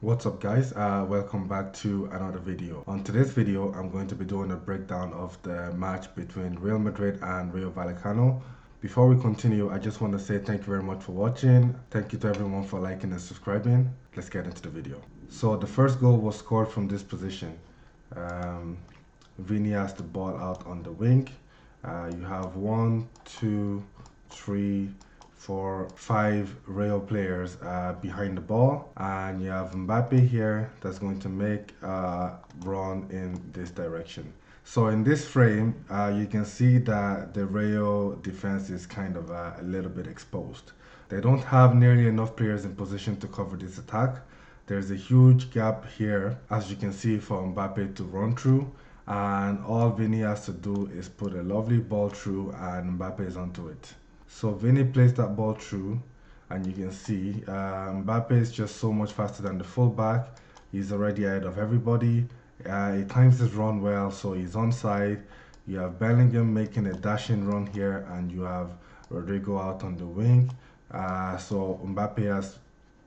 What's up guys, welcome back to another video. On today's video I'm going to be doing a breakdown of the match between Real Madrid and Rayo Vallecano. Before we continue, I just want to say thank you very much for watching. Thank you to everyone for liking and subscribing. Let's get into the video. So the first goal was scored from this position. Vini has the ball out on the wing. You have 1, 2, 3, 4, 5 Rayo players behind the ball, and you have Mbappe here that's going to make a run in this direction. So in this frame, you can see that the Rayo defense is kind of a little bit exposed. They don't have nearly enough players in position to cover this attack. There's a huge gap here, as you can see, for Mbappe to run through, and all Vini has to do is put a lovely ball through and Mbappe is onto it. So Vini plays that ball through, and you can see Mbappe is just so much faster than the fullback. He's already ahead of everybody. He times his run well, so he's onside. You have Bellingham making a dashing run here, and you have Rodrigo out on the wing. So Mbappe has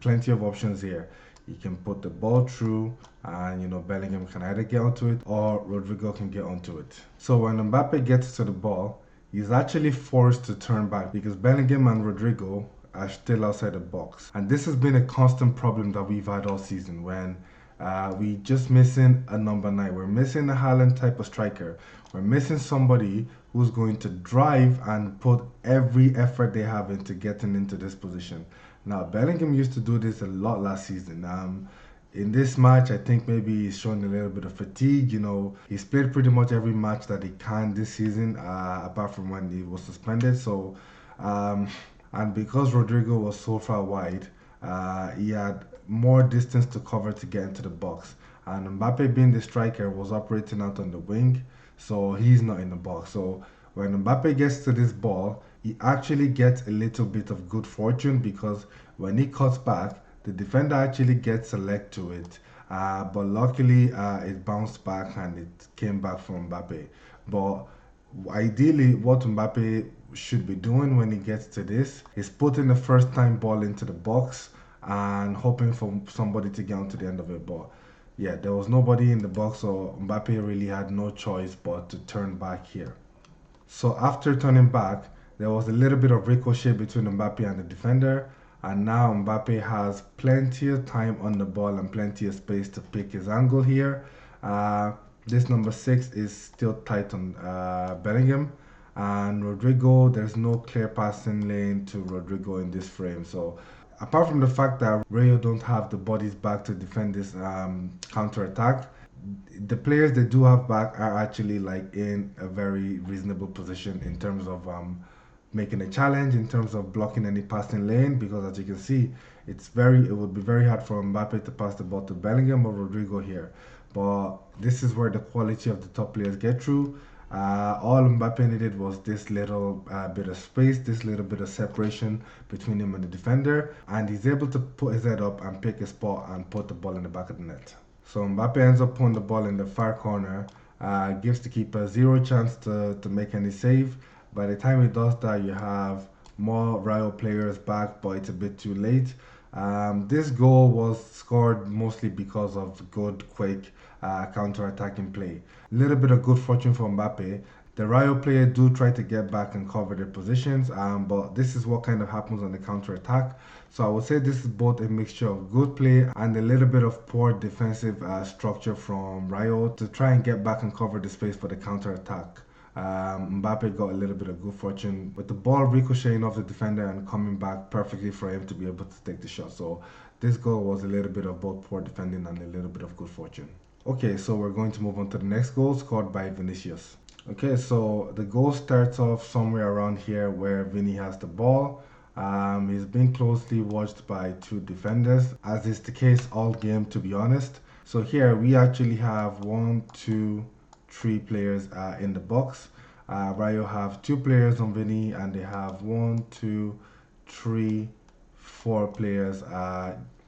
plenty of options here. He can put the ball through, and Bellingham can either get onto it or Rodrigo can get onto it. So when Mbappe gets to the ball, he's actually forced to turn back because Bellingham and Rodrigo are still outside the box. And this has been a constant problem that we've had all season when we just missing a number 9. We're missing a Haaland type of striker. We're missing somebody who's going to drive and put every effort they have into getting into this position. Now, Bellingham used to do this a lot last season. In this match, I think maybe he's showing a little bit of fatigue. He's played pretty much every match that he can this season, apart from when he was suspended. So, and because Rodrigo was so far wide, he had more distance to cover to get into the box. And Mbappe, being the striker, was operating out on the wing, so he's not in the box. So when Mbappe gets to this ball, he actually gets a little bit of good fortune because when he cuts back, the defender actually gets a leg to it, but luckily it bounced back and it came back from Mbappe. But ideally, what Mbappe should be doing when he gets to this is putting the first time ball into the box and hoping for somebody to get onto the end of it. But yeah, there was nobody in the box, so Mbappe really had no choice but to turn back here. So after turning back, there was a little bit of ricochet between Mbappe and the defender, and now Mbappe has plenty of time on the ball and plenty of space to pick his angle here. This number 6 is still tight on Bellingham, and Rodrigo, there's no clear passing lane to Rodrigo in this frame. So apart from the fact that Rayo don't have the bodies back to defend this counter attack, the players they do have back are actually like in a very reasonable position in terms of making a challenge, in terms of blocking any passing lane, because as you can see, it would be very hard for Mbappe to pass the ball to Bellingham or Rodrigo here. But this is where the quality of the top players get through. All Mbappe needed was this little bit of space, this little bit of separation between him and the defender, and he's able to put his head up and pick a spot and put the ball in the back of the net. So Mbappe ends up putting the ball in the far corner, gives the keeper zero chance to make any save. By the time he does that, you have more Rayo players back, but it's a bit too late. This goal was scored mostly because of good, quick counter-attacking play. A little bit of good fortune for Mbappe. The Rayo player do try to get back and cover their positions, but this is what kind of happens on the counter-attack. So I would say this is both a mixture of good play and a little bit of poor defensive structure from Rayo to try and get back and cover the space for the counter-attack. Mbappe got a little bit of good fortune with the ball ricocheting off the defender and coming back perfectly for him to be able to take the shot. So this goal was a little bit of both poor defending and a little bit of good fortune. Okay, so we're going to move on to the next goal scored by Vinicius. Okay, so the goal starts off somewhere around here where Vini has the ball. He's being closely watched by 2 defenders, as is the case all game, to be honest. So here we actually have 1, 2, 3 players in the box. Rayo have 2 players on Vini, and they have 1, 2, 3, 4 players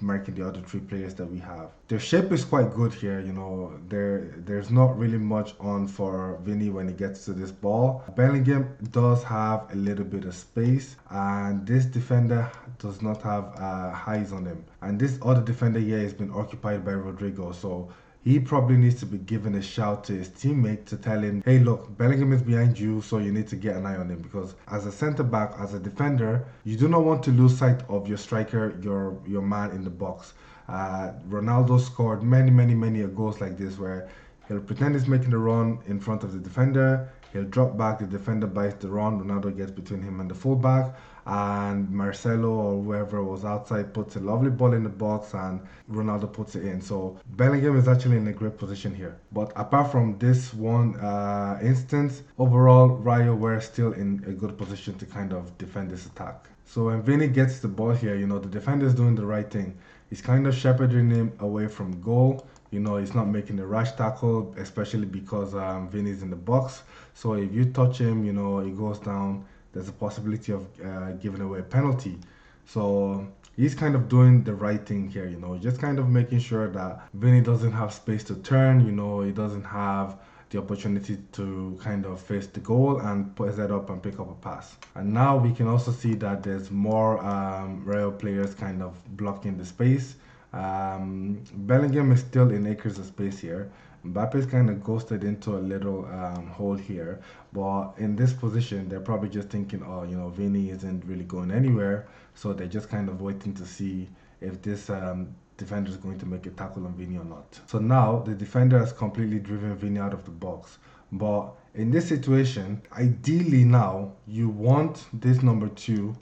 marking the other three players that we have. Their shape is quite good here, you know. There's not really much on for Vinny when he gets to this ball. Bellingham does have a little bit of space, and this defender does not have highs on him. And this other defender here has been occupied by Rodrigo, so he probably needs to be given a shout to his teammate to tell him, hey, look, Bellingham is behind you, so you need to get an eye on him. Because as a centre back, as a defender, you do not want to lose sight of your striker, your man in the box. Ronaldo scored many goals like this where he'll pretend he's making the run in front of the defender. He'll drop back, the defender bites the run, Ronaldo gets between him and the fullback, and Marcelo or whoever was outside puts a lovely ball in the box and Ronaldo puts it in. So Bellingham is actually in a great position here. But apart from this one instance, overall Rayo were still in a good position to kind of defend this attack. So when Vinny gets the ball here, you know, the defender is doing the right thing. He's kind of shepherding him away from goal. You know, he's not making a rash tackle, especially because Vinny's in the box. So if you touch him, you know, he goes down. There's a possibility of giving away a penalty. So he's kind of doing the right thing here, you know, just kind of making sure that Vinny doesn't have space to turn, you know, he doesn't have the opportunity to kind of face the goal and put his head up and pick up a pass. And now we can also see that there's more Rayo players kind of blocking the space. Bellingham is still in acres of space here. Mbappe's kind of ghosted into a little hole here, but in this position they're probably just thinking, oh, you know, Vinny isn't really going anywhere, so they're just kind of waiting to see if this defender is going to make a tackle on Vinny or not. So now the defender has completely driven Vinny out of the box, but in this situation, ideally now you want this number 2,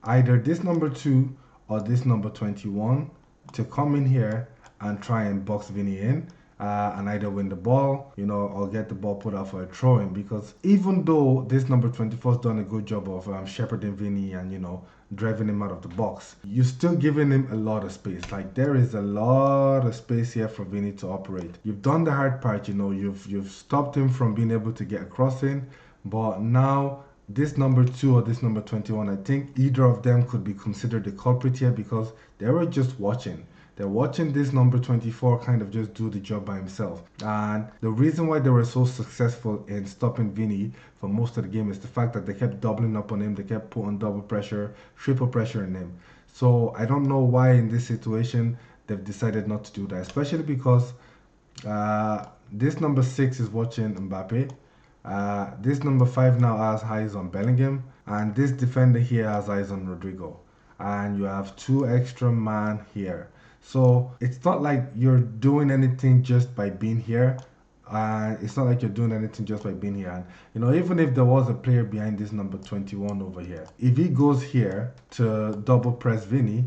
either this number 2 or this number 21, to come in here and try and box Vinny in. And either win the ball, you know, or get the ball put out for a throw-in. Because even though this number 24 has done a good job of shepherding Vinny and, you know, driving him out of the box, you're still giving him a lot of space. Like, there is a lot of space here for Vinny to operate. You've done the hard part, you know, you've stopped him from being able to get a cross in, but now this number 2 or this number 21, I think either of them could be considered the culprit here because they were just watching. They're watching this number 24 kind of just do the job by himself. And the reason why they were so successful in stopping Vinny for most of the game is the fact that they kept doubling up on him. They kept putting double pressure, triple pressure on him. So I don't know why in this situation they've decided not to do that, especially because this number 6 is watching Mbappe. This number 5 now has eyes on Bellingham. And this defender here has eyes on Rodrigo. And you have 2 extra man here. So it's not like you're doing anything just by being here. It's not like you're doing anything just by being here. And, you know, even if there was a player behind this number 21 over here, if he goes here to double press Vinny,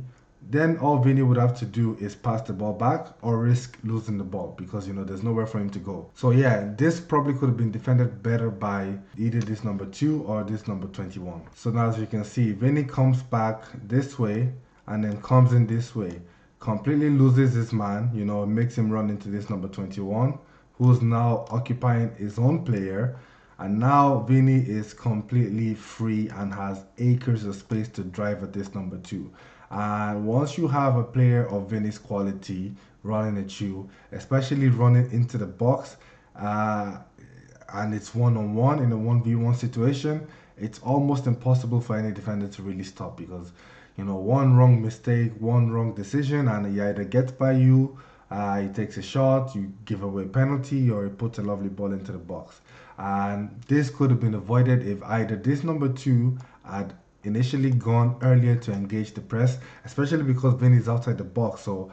then all Vinny would have to do is pass the ball back or risk losing the ball because, you know, there's nowhere for him to go. So yeah, this probably could have been defended better by either this number 2 or this number 21. So now as you can see, Vinny comes back this way and then comes in this way. Completely loses his man, you know, makes him run into this number 21, who's now occupying his own player. And now Vinny is completely free and has acres of space to drive at this number 2. And once you have a player of Vinny's quality running at you, especially running into the box, and it's one-on-one in a 1v1 situation, it's almost impossible for any defender to really stop because, you know, one wrong mistake, one wrong decision, and he either gets by you, he takes a shot, you give away a penalty, or he puts a lovely ball into the box. And this could have been avoided if either this number 2 had initially gone earlier to engage the press, especially because Vinny's outside the box, so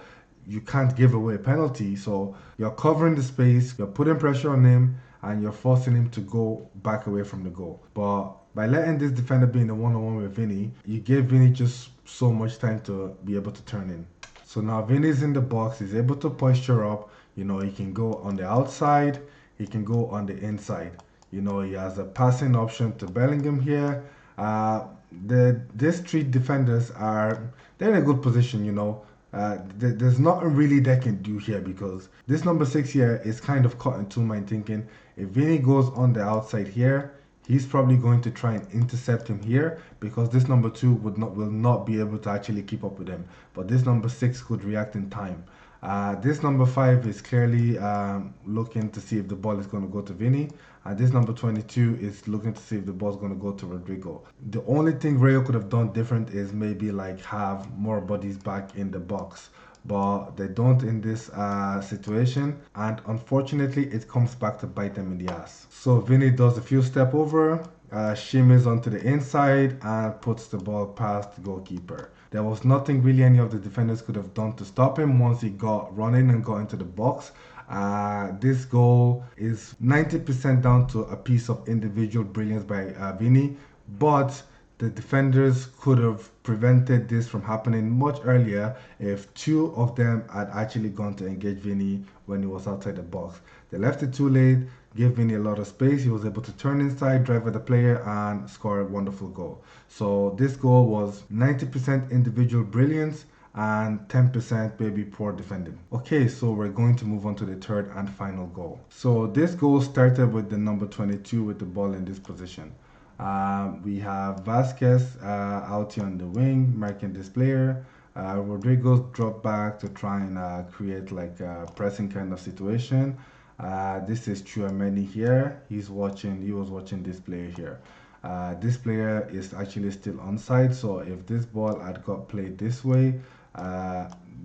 you can't give away a penalty. So you're covering the space, you're putting pressure on him, and you're forcing him to go back away from the goal. But by letting this defender be in a one-on-one with Vinny, you gave Vinny just so much time to be able to turn in. So now Vinny's in the box, he's able to posture up, you know, he can go on the outside, he can go on the inside. You know, he has a passing option to Bellingham here. These 3 defenders they're in a good position, you know. There's nothing really they can do here because this number 6 here is kind of caught in 2 minds thinking if Vinny goes on the outside here, he's probably going to try and intercept him here, because this number 2 will not be able to actually keep up with him. But this number 6 could react in time. This number 5 is clearly looking to see if the ball is going to go to Vinny. And this number 22 is looking to see if the ball is going to go to Rodrigo. The only thing Rayo could have done different is maybe like have more bodies back in the box. But they don't in this situation, and unfortunately it comes back to bite them in the ass. So Vinny does a few step over, shimmies onto the inside and puts the ball past the goalkeeper. There was nothing really any of the defenders could have done to stop him once he got running and got into the box. This goal is 90% down to a piece of individual brilliance by Vinny, but the defenders could have prevented this from happening much earlier if 2 of them had actually gone to engage Vinny when he was outside the box. They left it too late, gave Vinny a lot of space. He was able to turn inside, drive at the player, and score a wonderful goal. So this goal was 90% individual brilliance and 10% maybe poor defending. Okay, so we're going to move on to the third and final goal. So this goal started with the number 22 with the ball in this position. We have Vasquez out here on the wing, marking this player. Rodrigo's dropped back to try and create like a pressing kind of situation. This is Tchouaméni here. He was watching this player here. This player is actually still onside, so if this ball had got played this way,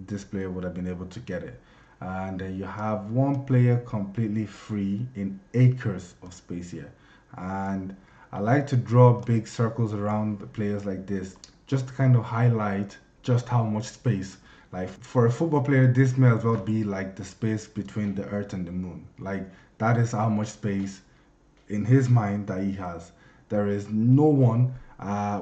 this player would have been able to get it. And then you have one player completely free in acres of space here. And I like to draw big circles around players like this, just to kind of highlight just how much space. Like for a football player, this may as well be like the space between the earth and the moon. Like that is how much space in his mind that he has. There is no one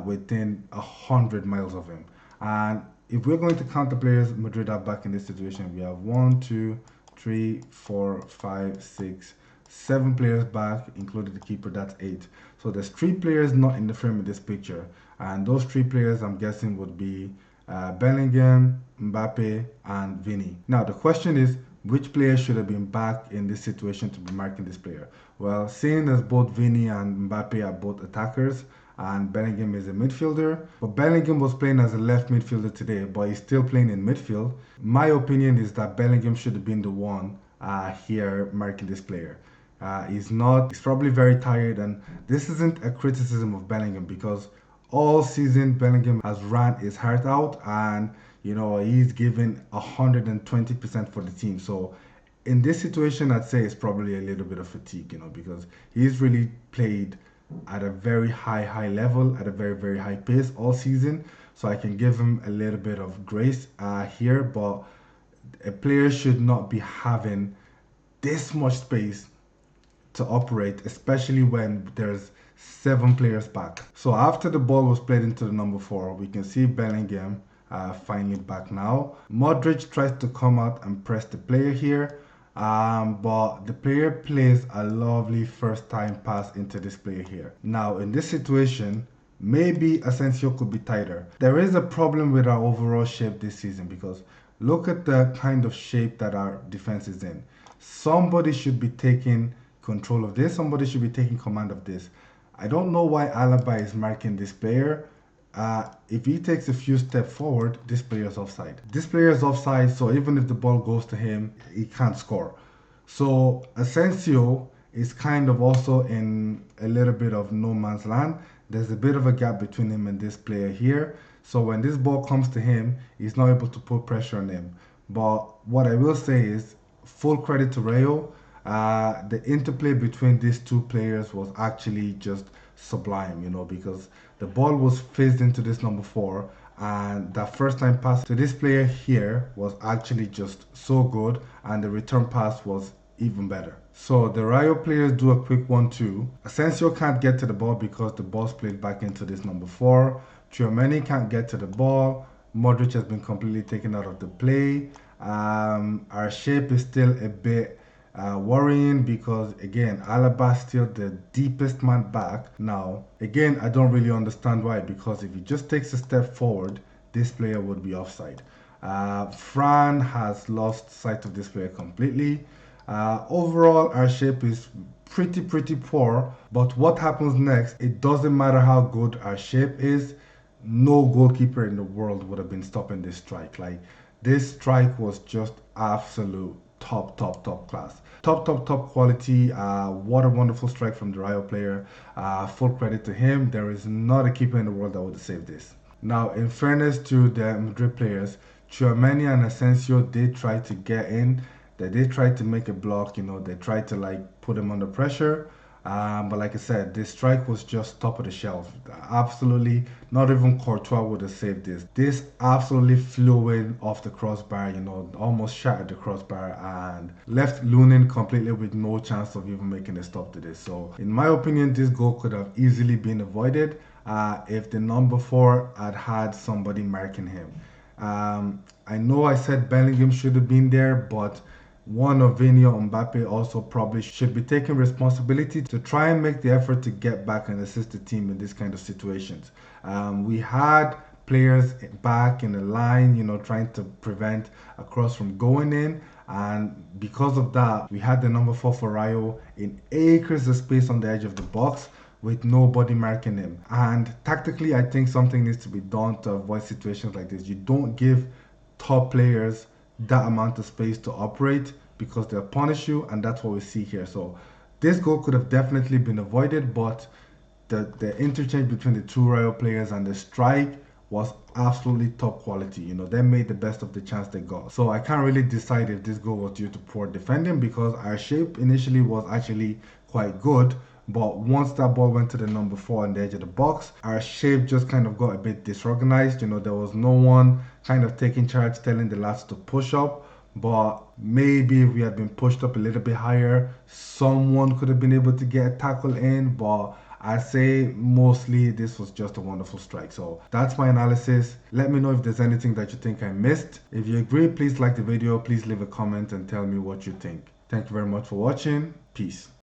within 100 miles of him. And if we're going to count the players Madrid have back in this situation, we have 1, 2, 3, 4, 5, 6, 7 players back, including the keeper. That's 8. So there's 3 players not in the frame of this picture, and those 3 players I'm guessing would be Bellingham, Mbappe, and Vinny. Now the question is, which player should have been back in this situation to be marking this player? Well, seeing as both Vinny and Mbappe are both attackers, and Bellingham is a midfielder, but Bellingham was playing as a left midfielder today, but he's still playing in midfield. My opinion is that Bellingham should have been the one here marking this player. He's not. He's probably very tired, and this isn't a criticism of Bellingham, because all season Bellingham has ran his heart out, and he's given 120% for the team. So in this situation, I'd say it's probably a little bit of fatigue, because he's really played at a very high level, at a very high pace all season. So I can give him a little bit of grace here, but a player should not be having this much space to operate, especially when there's 7 players back. So after the ball was played into the number 4, we can see Bellingham finally back now. Modric tries to come out and press the player here, but the player plays a lovely first time pass into this player here. Now in this situation, maybe Asensio could be tighter. There is a problem with our overall shape this season, because look at the kind of shape that our defense is in. Somebody should be taking control of this. Somebody should be taking command of this. I don't know why Alaba is marking this player. If he takes a few steps forward, this player is offside. This player is offside, so even if the ball goes to him, he can't score. So Asensio is kind of also in a little bit of no man's land. There's a bit of a gap between him and this player here. So when this ball comes to him, he's not able to put pressure on him. But what I will say is, full credit to Rayo. The interplay between these 2 players was actually just sublime, because the ball was phased into this number 4, and that first time pass to this player here was actually just so good, and the return pass was even better. So the Rayo players do a quick 1-2. Asensio can't get to the ball because the ball's played back into this number 4. Tchouaméni can't get to the ball. Modric has been completely taken out of the play. Our shape is still a bit worrying, because again, Alaba still the deepest man back. Now again, I don't really understand why, because if he just takes a step forward, this player would be offside. Fran has lost sight of this player completely. Overall, our shape is pretty poor, but what happens next, it doesn't matter how good our shape is, no goalkeeper in the world would have been stopping this strike. Like, this strike was just absolute top class. Top quality. What a wonderful strike from the Rayo player. Full credit to him. There is not a keeper in the world that would have saved this. Now, in fairness to the Madrid players, Tchouaméni and Asensio did try to get in. They did try to make a block, they tried to like put him under pressure. But like I said, this strike was just top of the shelf. Absolutely, not even Courtois would have saved this. This absolutely flew in off the crossbar, almost shattered the crossbar and left Lunin completely with no chance of even making a stop to this. So, in my opinion, this goal could have easily been avoided if the number 4 had somebody marking him. I know I said Bellingham should have been there, but one of Vinny or Mbappe also probably should be taking responsibility to try and make the effort to get back and assist the team in this kind of situations. We had players back in the line, trying to prevent a cross from going in. And because of that, we had the number 4 for Rayo in acres of space on the edge of the box with nobody marking him. And tactically, I think something needs to be done to avoid situations like this. You don't give top players that amount of space to operate because they'll punish you, and that's what we see here. So this goal could have definitely been avoided, but the interchange between the two Rayo players and the strike was absolutely top quality. They made the best of the chance they got. So I can't really decide if this goal was due to poor defending because our shape initially was actually quite good. But once that ball went to the number 4 on the edge of the box, our shape just kind of got a bit disorganized. There was no one kind of taking charge, telling the lads to push up. But maybe if we had been pushed up a little bit higher, someone could have been able to get a tackle in. But I say mostly this was just a wonderful strike. So that's my analysis. Let me know if there's anything that you think I missed. If you agree, please like the video. Please leave a comment and tell me what you think. Thank you very much for watching. Peace.